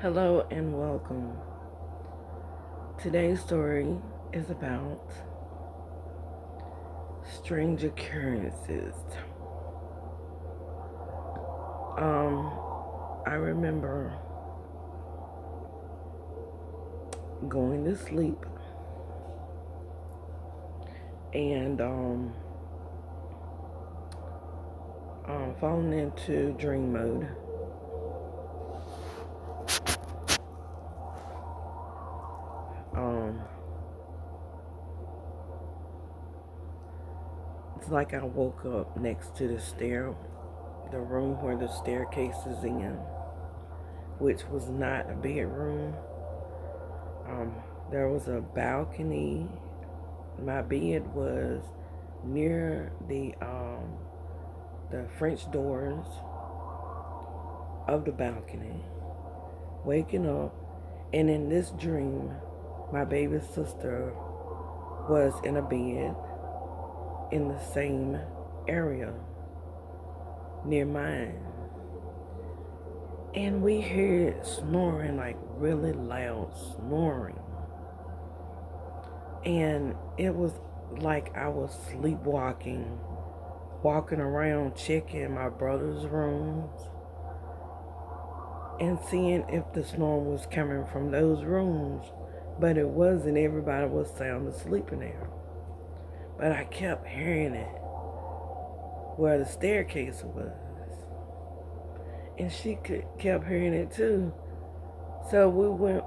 Hello and welcome. Today's story is about strange occurrences. Um, I remember going to sleep and falling into dream mode. Um, it's like I woke up next to the room where the staircase is in, which was not a bedroom. Um, there was a balcony. My bed was near the French doors of the balcony. Waking up, and in this dream, my baby sister was in a bed in the same area near mine. And we heard snoring, like really loud snoring. And it was like I was sleepwalking, walking around checking my brother's rooms and seeing if the snoring was coming from those rooms. But it wasn't. Everybody was sound asleep in there. But I kept hearing it where the staircase was. And she kept hearing it too. So we went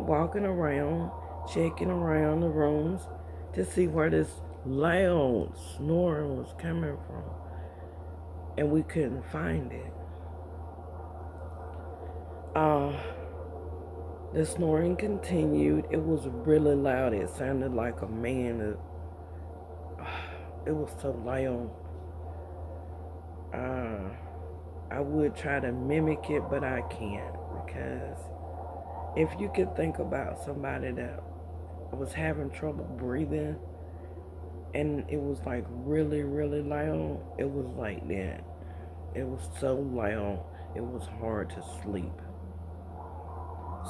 walking around, checking around the rooms to see where this loud snoring was coming from. And we couldn't find it. The snoring continued. It was really loud. It sounded like a man. It was so loud. I would try to mimic it, but I can't, because if you could think about somebody that was having trouble breathing and it was like really, really loud, it was like that. It was so loud, it was hard to sleep.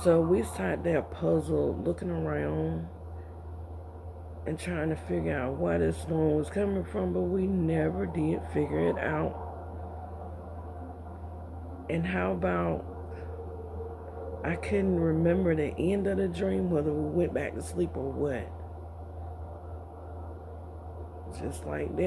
So we sat there puzzled, looking around and trying to figure out where this snoring was coming from, but we never did figure it out. And how about, I couldn't remember the end of the dream, whether we went back to sleep or what. Just like that.